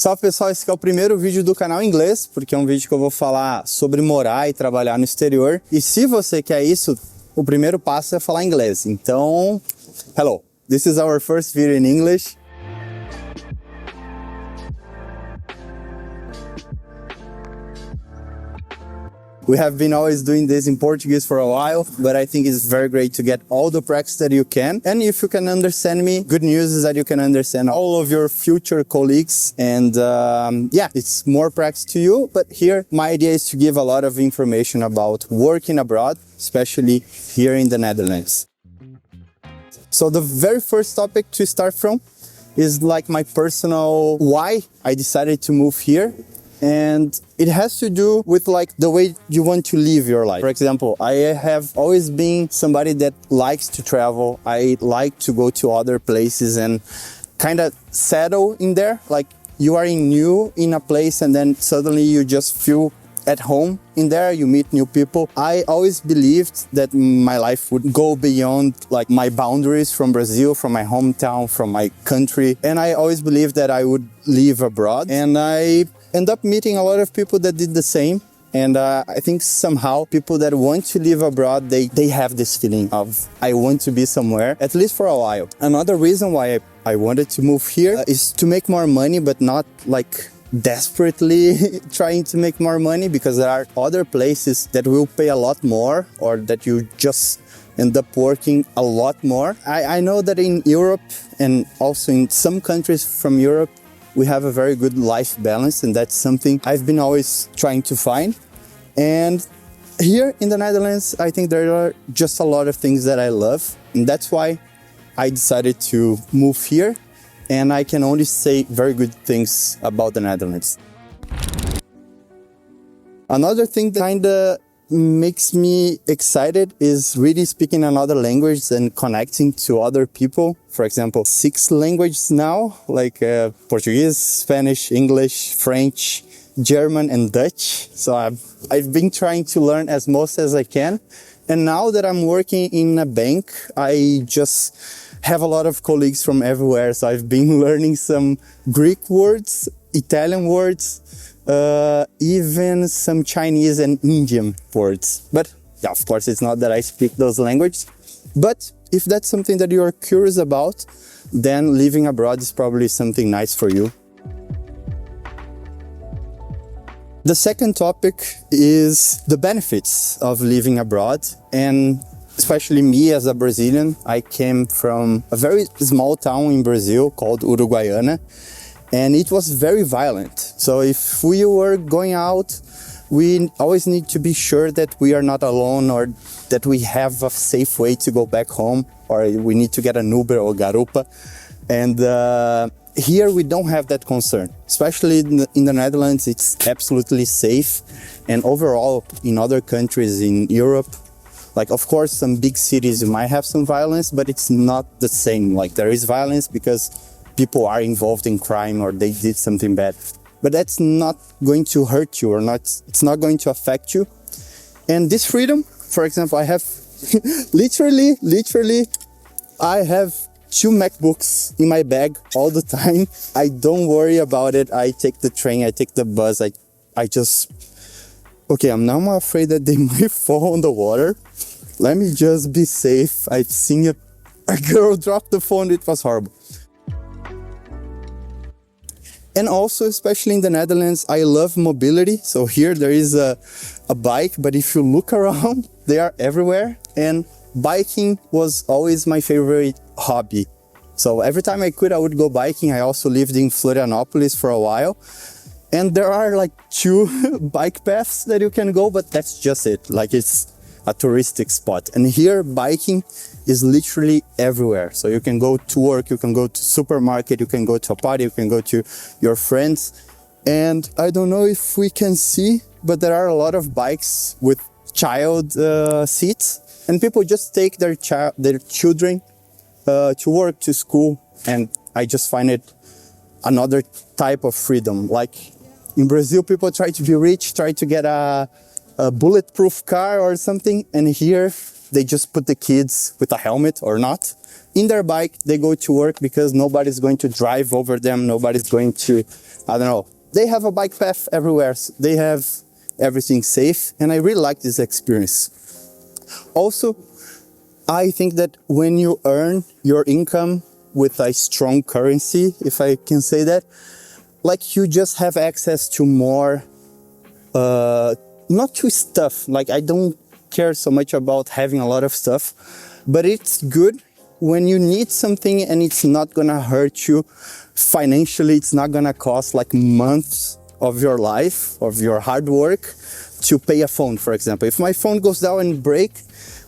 Salve pessoal, esse aqui é o primeiro vídeo do canal em inglês, porque é um vídeo que eu vou falar sobre morar e trabalhar no exterior. E se você quer isso, o primeiro passo é falar inglês. Então, hello, this is our first video in English. We have been always doing this in Portuguese for a while, but I think it's very great to get all the practice that you can. And if you can understand me, good news is that you can understand all of your future colleagues. And yeah, it's more practice to you. But here, my idea is to give a lot of information about working abroad, especially here in the Netherlands. So the very first topic to start from is like my personal why I decided to move here. And it has to do with like the way you want to live your life. For example, I have always been somebody that likes to travel. I like to go to other places and kind of settle in there. Like you are new in a place and then suddenly you just feel at home in there, you meet new people. I always believed that my life would go beyond like my boundaries from Brazil, from my hometown, from my country. And I always believed that I would live abroad. And I end up meeting a lot of people that did the same. And I think somehow people that want to live abroad, they have this feeling of, I want to be somewhere, at least for a while. Another reason why I wanted to move here is to make more money, but not like desperately trying to make more money, because there are other places that will pay a lot more, or that you just end up working a lot more. I know that in Europe and also in some countries from Europe, we have a very good life balance, and that's something I've been always trying to find. And here in the Netherlands, I think there are just a lot of things that I love, and that's why I decided to move here. And I can only say very good things about the Netherlands. Another thing that kind of makes me excited is really speaking another language and connecting to other people. For example, 6 languages now, like Portuguese, Spanish, English, French, German, and Dutch. So I've been trying to learn as most as I can. And now that I'm working in a bank, I just have a lot of colleagues from everywhere. So I've been learning some Greek words, Italian words, even some Chinese and Indian words. But yeah, of course, it's not that I speak those languages. But if that's something that you are curious about, then living abroad is probably something nice for you. The second topic is the benefits of living abroad, and especially me as a Brazilian. I came from a very small town in Brazil called Uruguaiana, and it was very violent. So if we were going out, we always need to be sure that we are not alone, or that we have a safe way to go back home, or we need to get an Uber or Garupa. And here we don't have that concern. Especially in the Netherlands, it's absolutely safe. And overall, in other countries in Europe, like of course some big cities you might have some violence, but it's not the same. Like there is violence because people are involved in crime or they did something bad. But that's not going to hurt you, or it's not going to affect you. And this freedom, for example, I have literally, I have 2 MacBooks in my bag all the time. I don't worry about it. I take the train, I take the bus, I just, okay, I'm now afraid that they might fall on the water. Let me just be safe. I've seen a girl drop the phone, it was horrible. And also, especially in the Netherlands, I love mobility. So here there is a bike, but if you look around, they are everywhere. And biking was always my favorite hobby. So every time I could, I would go biking. I also lived in Florianopolis for a while. And there are like 2 bike paths that you can go, but that's just it. Like it's a touristic spot. And here biking is literally everywhere. So you can go to work, you can go to supermarket, you can go to a party, you can go to your friends. And I don't know if we can see, but there are a lot of bikes with child seats. And people just take their children to work, to school. And I just find it another type of freedom. Like in Brazil, people try to be rich, try to get a bulletproof car or something. And here they just put the kids with a helmet or not in their bike. They go to work because nobody's going to drive over them. Nobody's going to, I don't know. They have a bike path everywhere. So they have everything safe. And I really like this experience. Also, I think that when you earn your income with a strong currency, if I can say that, like you just have access to more, not to stuff. Like I don't care so much about having a lot of stuff, but it's good when you need something and it's not gonna hurt you financially. It's not gonna cost like months of your life, of your hard work to pay a phone, for example. If my phone goes down and break,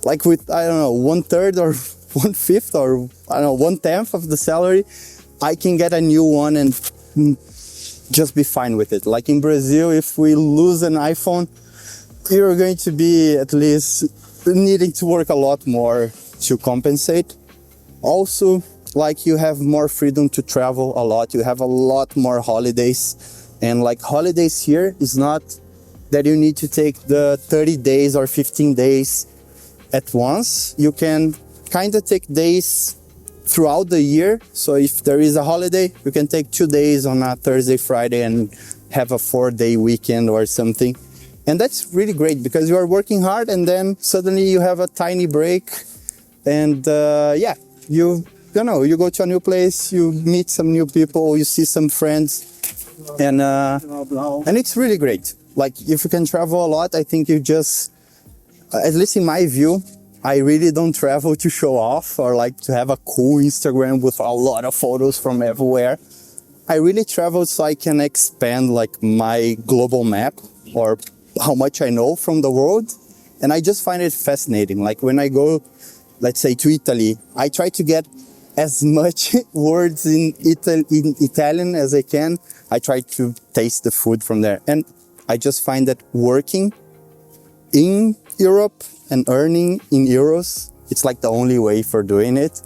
like with, I don't know, 1/3 or 1/5 or I don't know, 1/10 of the salary, I can get a new one and just be fine with it. Like in Brazil, if we lose an iPhone, you're going to be at least needing to work a lot more to compensate. Also, like you have more freedom to travel a lot. You have a lot more holidays. And like holidays here is not that you need to take the 30 days or 15 days at once. You can kind of take days throughout the year. So if there is a holiday, you can take 2 days on a Thursday, Friday and have a 4-day weekend or something. And that's really great because you are working hard and then suddenly you have a tiny break and you go to a new place, you meet some new people, you see some friends and it's really great. Like if you can travel a lot, I think you just, at least in my view, I really don't travel to show off or like to have a cool Instagram with a lot of photos from everywhere. I really travel so I can expand like my global map or how much I know from the world. And I just find it fascinating. Like when I go, let's say to Italy, I try to get as much words in Italian as I can. I try to taste the food from there. And I just find that working in Europe and earning in euros, it's like the only way for doing it.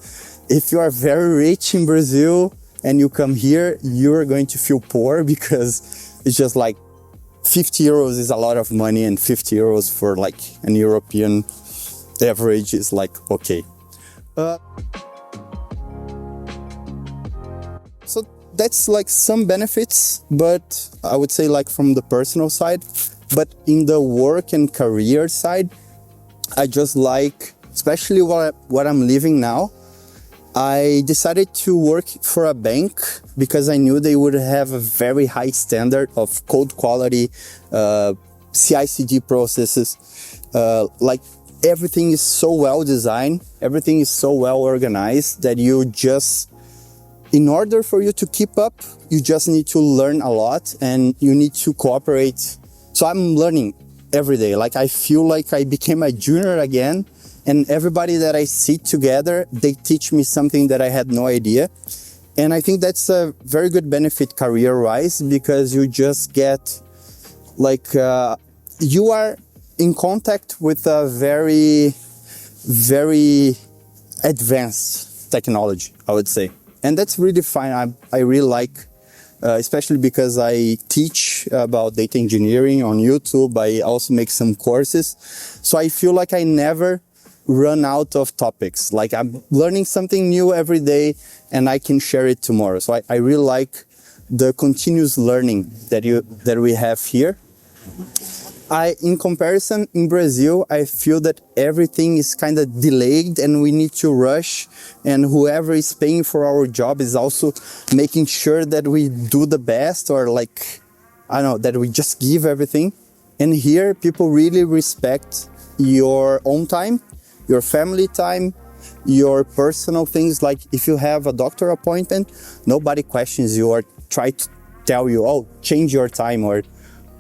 If you are very rich in Brazil and you come here, you're going to feel poor because it's just like 50 euros is a lot of money and 50 euros for like an European average is like, okay. So that's like some benefits, but I would say like from the personal side, but in the work and career side, I just like, especially what I'm living now, I decided to work for a bank because I knew they would have a very high standard of code quality, CI/CD processes. Like everything is so well designed, everything is so well organized that you just, in order for you to keep up, you just need to learn a lot and you need to cooperate. So I'm learning every day. Like I feel like I became a junior again. And everybody that I see together, they teach me something that I had no idea. And I think that's a very good benefit career-wise because you just get like, you are in contact with a very, very advanced technology, I would say. And that's really fine. I really like, especially because I teach about data engineering on YouTube. I also make some courses. So I feel like I never run out of topics. Like I'm learning something new every day and I can share it tomorrow. So I really like the continuous learning that we have here. In comparison, in Brazil, I feel that everything is kind of delayed and we need to rush, and whoever is paying for our job is also making sure that we do the best, or like, I don't know, that we just give everything. And here people really respect your own time, your family time, your personal things. Like if you have a doctor appointment, nobody questions you or try to tell you, oh, change your time or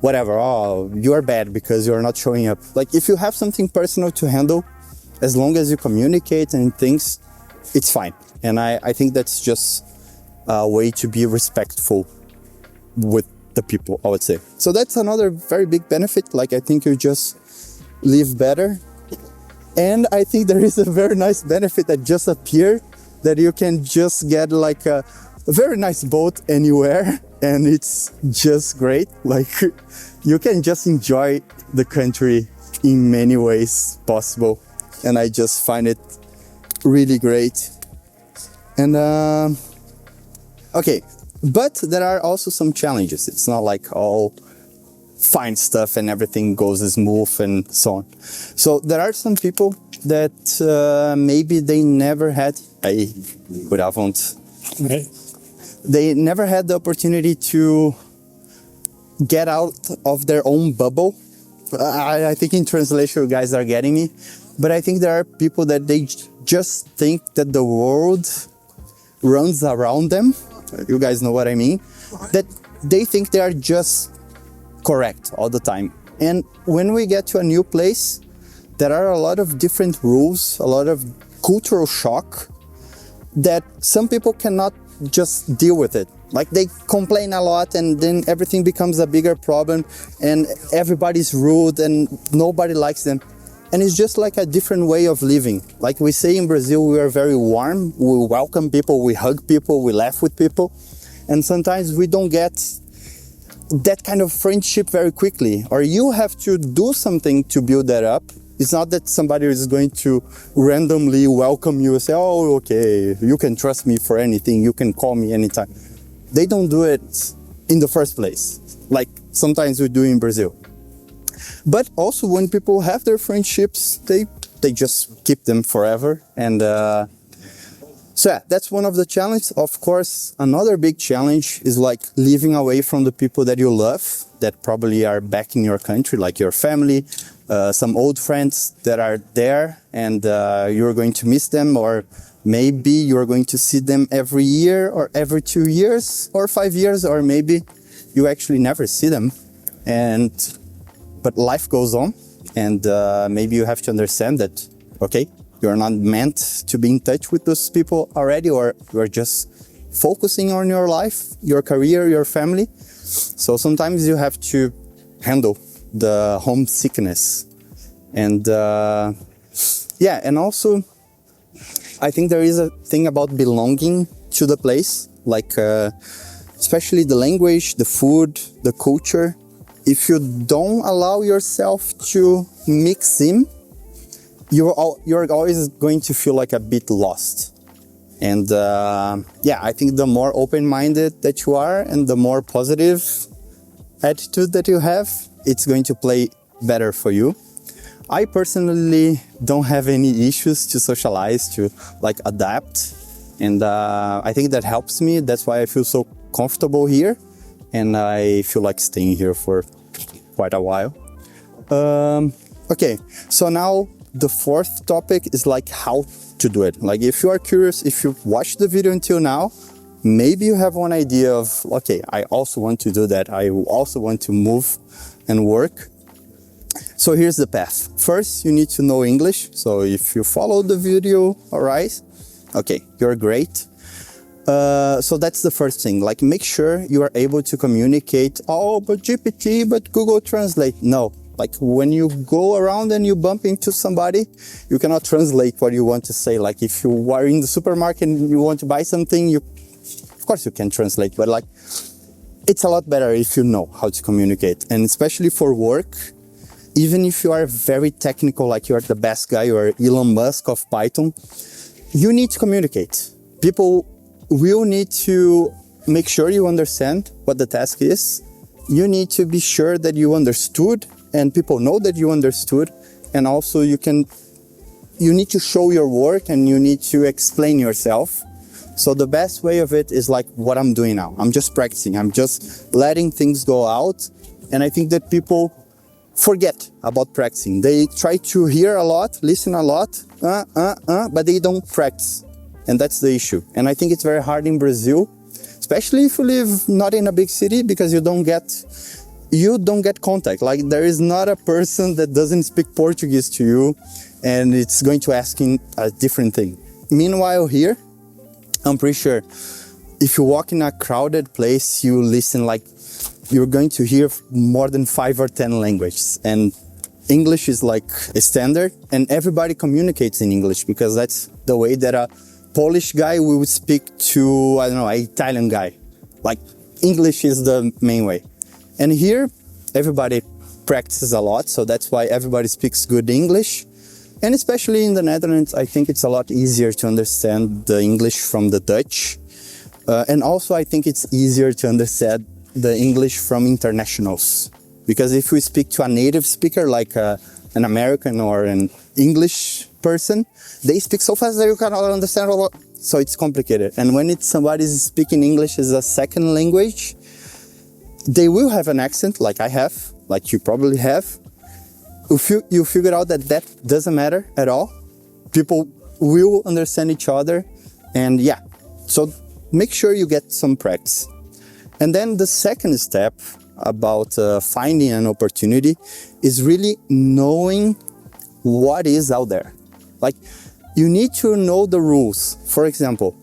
whatever. Oh, you're bad because you're not showing up. Like if you have something personal to handle, as long as you communicate and things, it's fine. And I think that's just a way to be respectful with the people, I would say. So that's another very big benefit. Like I think you just live better. And I think there is a very nice benefit that just appeared, that you can just get like a very nice boat anywhere and it's just great. Like you can just enjoy the country in many ways possible. and I just find it really great. And okay, but there are also some challenges. It's not like all fine stuff and everything goes smooth and so on. So there are some people that maybe they never had they never had the opportunity to get out of their own bubble. I think in translation you guys are getting me, but I think there are people that they just think that the world runs around them. You guys know what I mean? That they think they are just correct all the time. And when we get to a new place, there are a lot of different rules, a lot of cultural shock that some people cannot just deal with it. Like they complain a lot and then everything becomes a bigger problem and everybody's rude and nobody likes them. And it's just like a different way of living. Like we say in Brazil, we are very warm, we welcome people, we hug people, we laugh with people. And sometimes we don't get that kind of friendship very quickly, or you have to do something to build that up. It's not that somebody is going to randomly welcome you and say, oh, okay, you can trust me for anything, you can call me anytime. They don't do it in the first place, like sometimes we do in Brazil. But also when people have their friendships, they just keep them forever. And so yeah, that's one of the challenges. Of course, another big challenge is like living away from the people that you love, that probably are back in your country, like your family, some old friends that are there, and you're going to miss them, or maybe you're going to see them every year or every 2 years or 5 years, or maybe you actually never see them. But life goes on, and maybe you have to understand that, okay, you're not meant to be in touch with those people already, or you're just focusing on your life, your career, your family. So sometimes you have to handle the homesickness. And yeah, and also I think there is a thing about belonging to the place, like especially the language, the food, the culture. If you don't allow yourself to mix in, you're always going to feel like a bit lost. And yeah, I think the more open-minded that you are and the more positive attitude that you have, it's going to play better for you. I personally don't have any issues to socialize, to like adapt. And I think that helps me. That's why I feel so comfortable here. And I feel like staying here for quite a while. Okay, so now the fourth topic is like how to do it. Like if you are curious, if you've watched the video until now, maybe you have one idea of, okay, I also want to do that. I also want to move and work. So here's the path. First, you need to know English. So if you follow the video, all right, okay, you're great. So that's the first thing, like make sure you are able to communicate, oh, but GPT, but Google Translate. No, like when you go around and you bump into somebody, you cannot translate what you want to say. Like if you are in the supermarket and you want to buy something, of course you can translate, but like it's a lot better if you know how to communicate. And especially for work, even if you are very technical, like you are the best guy, you are Elon Musk of Python, you need to communicate. People will need to make sure you understand what the task is. You need to be sure that you understood and people know that you understood. And also you need to show your work and you need to explain yourself. So the best way of it is like what I'm doing now. I'm just practicing. I'm just letting things go out. And I think that people forget about practicing. They try to hear a lot, listen a lot, but they don't practice. And that's the issue. And I think it's very hard in Brazil, especially if you live not in a big city, because you don't get contact. Like there is not a person that doesn't speak Portuguese to you and it's going to ask in a different thing. Meanwhile here, I'm pretty sure if you walk in a crowded place, you listen like you're going to hear more than 5 or 10 languages. And English is like a standard and everybody communicates in English because that's the way that a Polish guy will speak to, I don't know, an Italian guy. Like English is the main way. And here, everybody practices a lot, so that's why everybody speaks good English. And especially in the Netherlands, I think it's a lot easier to understand the English from the Dutch. And also I think it's easier to understand the English from internationals. Because if we speak to a native speaker, like an American or an English person, they speak so fast that you cannot understand a lot. So it's complicated. And when it's somebody speaking English as a second language, they will have an accent like I have, like you probably have. If you figure out that that doesn't matter at all, people will understand each other. And yeah, so make sure you get some practice. And then the second step about finding an opportunity is really knowing what is out there. Like, you need to know the rules. For example,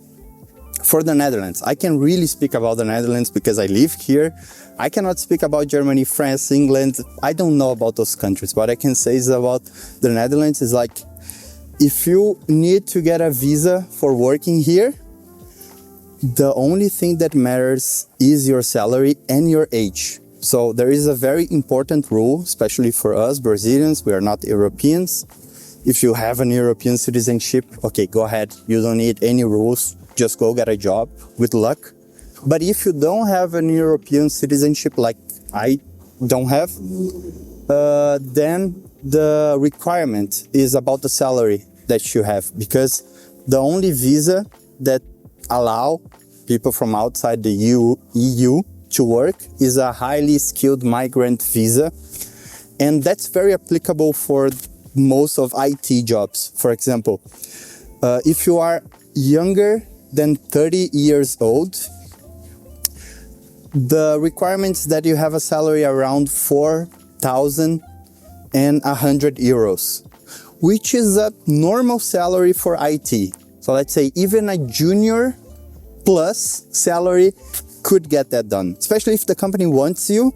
for the Netherlands, I can really speak about the Netherlands because I live here. I cannot speak about Germany, France, England. I don't know about those countries. What I can say is about the Netherlands is like, if you need to get a visa for working here, the only thing that matters is your salary and your age. So there is a very important rule, especially for us Brazilians, we are not Europeans. If you have an European citizenship, okay, go ahead. You don't need any rules. Just go get a job with luck. But if you don't have an European citizenship like I don't have, then the requirement is about the salary that you have, because the only visa that allow people from outside the EU to work is a highly skilled migrant visa. And that's very applicable for most of IT jobs. For example, if you are younger than 30 years old, the requirements that you have a salary around 4,100 euros, which is a normal salary for IT. So let's say even a junior plus salary could get that done, especially if the company wants you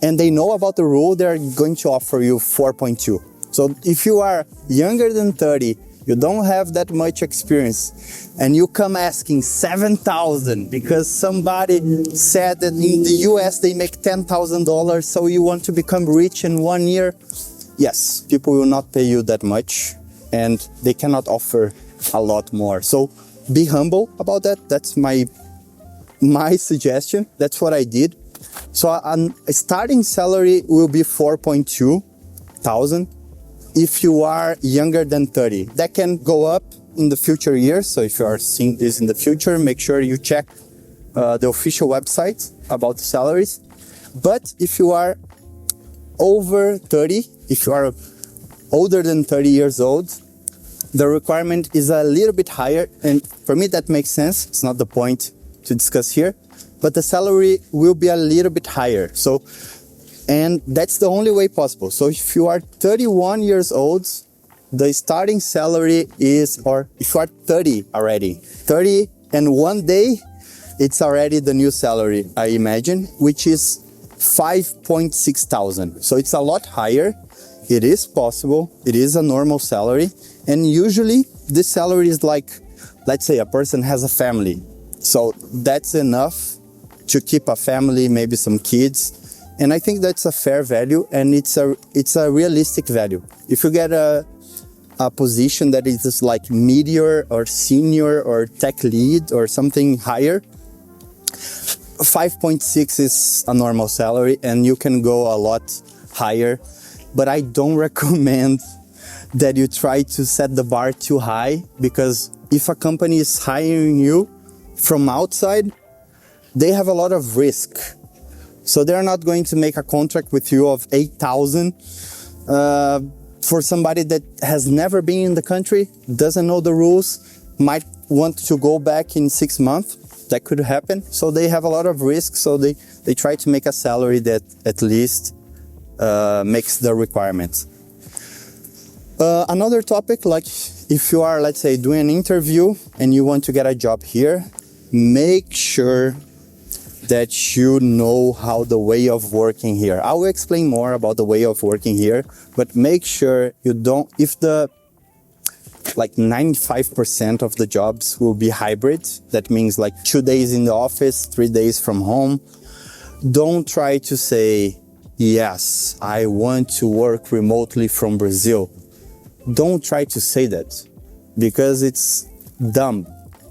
and they know about the rule, they're going to offer you 4.2. So if you are younger than 30, you don't have that much experience, and you come asking 7,000 because somebody said that in the US they make $10,000, so you want to become rich in 1 year, yes, people will not pay you that much and they cannot offer a lot more. So be humble about that. That's my suggestion. That's what I did. So a starting salary will be 4.2 thousand if you are younger than 30. That can go up in the future years. So if you are seeing this in the future, make sure you check the official website about the salaries. But if you are over 30, if you are older than 30 years old, the requirement is a little bit higher. And for me, that makes sense. It's not the point to discuss here, but the salary will be a little bit higher. So, and that's the only way possible. So if you are 31 years old, the starting salary is, or if you are 30 already, 30 and 1 day, it's already the new salary, I imagine, which is 5.6 thousand. So it's a lot higher. It is possible. It is a normal salary. And usually this salary is like, let's say a person has a family. So that's enough to keep a family, maybe some kids. And I think that's a fair value, and it's a realistic value. If you get a position that is just like meteor or senior or tech lead or something higher, 5.6 is a normal salary, and you can go a lot higher. But I don't recommend that you try to set the bar too high, because if a company is hiring you from outside, they have a lot of risk. So they're not going to make a contract with you of 8,000 for somebody that has never been in the country, doesn't know the rules, might want to go back in 6 months. That could happen. So they have a lot of risk. So they try to make a salary that at least makes the requirements. Another topic, like if you are, let's say, doing an interview and you want to get a job here, make sure that you know how the way of working here. I will explain more about the way of working here, but make sure you don't, if the like 95% of the jobs will be hybrid, that means like 2 days in the office, 3 days from home. Don't try to say, yes, I want to work remotely from Brazil. don't try to say that, because it's dumb.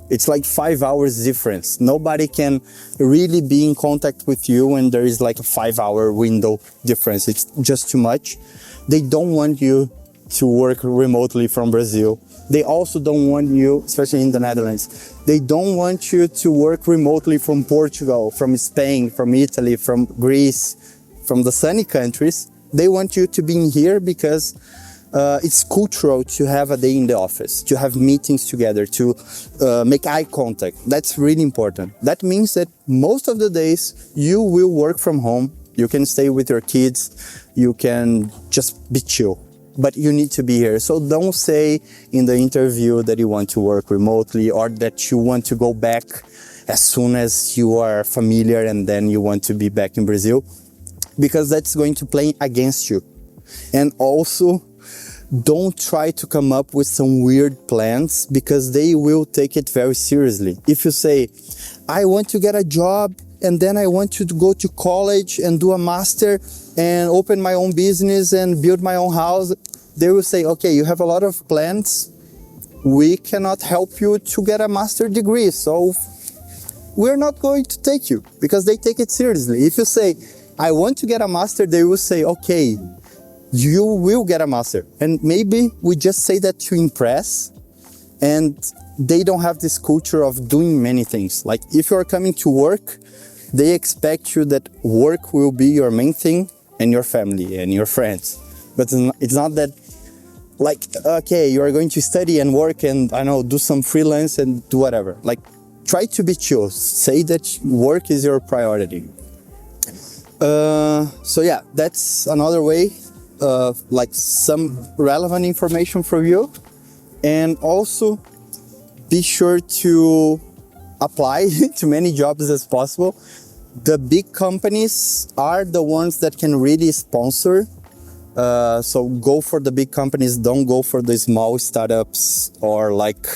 It's like 5 hours difference. Nobody can really be in contact with you when there is like a 5-hour window difference. It's just too much. They don't want you to work remotely from Brazil. They also don't want you, especially in the Netherlands, they don't want you to work remotely from Portugal, from Spain, from Italy, from Greece, from the sunny countries. They want you to be in here because it's cultural to have a day in the office, to have meetings together, to make eye contact. That's really important. That means that most of the days you will work from home. You can stay with your kids. You can just be chill. But you need to be here. So don't say in the interview that you want to work remotely or that you want to go back as soon as you are familiar and then you want to be back in Brazil, because that's going to play against you. And also, don't try to come up with some weird plans, because they will take it very seriously. If you say, I want to get a job and then I want to go to college and do a master and open my own business and build my own house, they will say, okay, you have a lot of plans. We cannot help you to get a master degree, so we're not going to take you, because they take it seriously. If you say, I want to get a master, they will say, okay, you will get a master. And maybe we just say that to impress, and they don't have this culture of doing many things. Like if you are coming to work, they expect you that work will be your main thing and your family and your friends. But it's not that, like, okay, you are going to study and work and, I know, do some freelance and do whatever. Like, try to be chill. Say that work is your priority. So yeah, that's another way, like some relevant information for you. And also be sure to apply to many jobs as possible. The big companies are the ones that can really sponsor. So go for the big companies, don't go for the small startups or like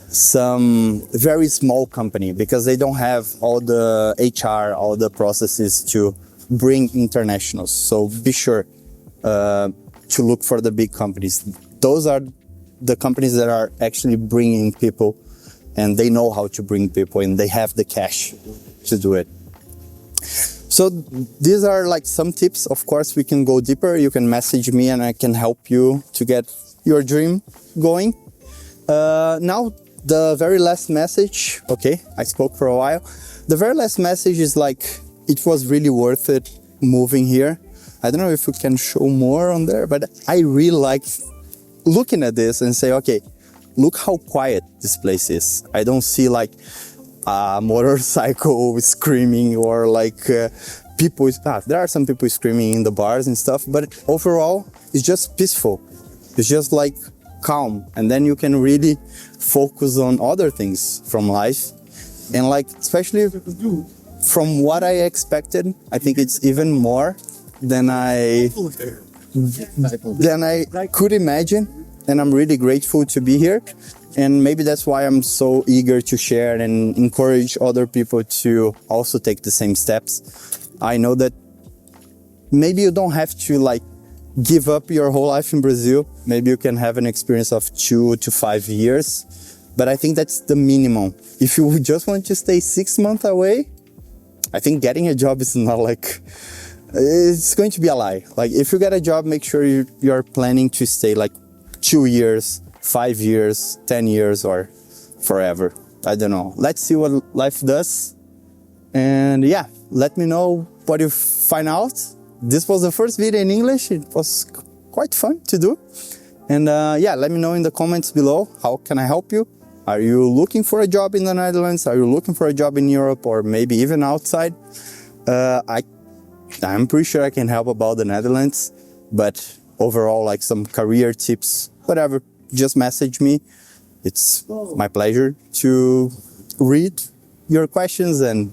some very small company, because they don't have all the HR, all the processes to bring internationals. So be sure to look for the big companies. Those are the companies that are actually bringing people, and they know how to bring people, and they have the cash to do it. So these are like some tips. Of course, we can go deeper. You can message me and I can help you to get your dream going. Now, the very last message. Okay, I spoke for a while. The very last message is like, it was really worth it moving here. I don't know if we can show more on there, but I really like looking at this and say, okay, look how quiet this place is. I don't see like a motorcycle screaming or like people. There are some people screaming in the bars and stuff, but overall it's just peaceful. It's just like calm, and then you can really focus on other things from life. And like, especially from what I expected, I think it's even more than I could imagine, and I'm really grateful to be here. And maybe that's why I'm so eager to share and encourage other people to also take the same steps. I know that maybe you don't have to like give up your whole life in Brazil. Maybe you can have an experience of 2 to 5 years, but I think that's the minimum. If you just want to stay 6 months away, I think getting a job is not like, it's going to be a lie. Like if you get a job, make sure you're planning to stay like 2 years, 5 years, 10 years, or forever. I don't know. Let's see what life does. And yeah, let me know what you find out. This was the first video in English. It was quite fun to do. And yeah, let me know in the comments below, how can I help you? Are you looking for a job in the Netherlands? Are you looking for a job in Europe, or maybe even outside? I'm pretty sure I can help about the Netherlands, but overall, like some career tips, whatever, just message me. It's my pleasure to read your questions and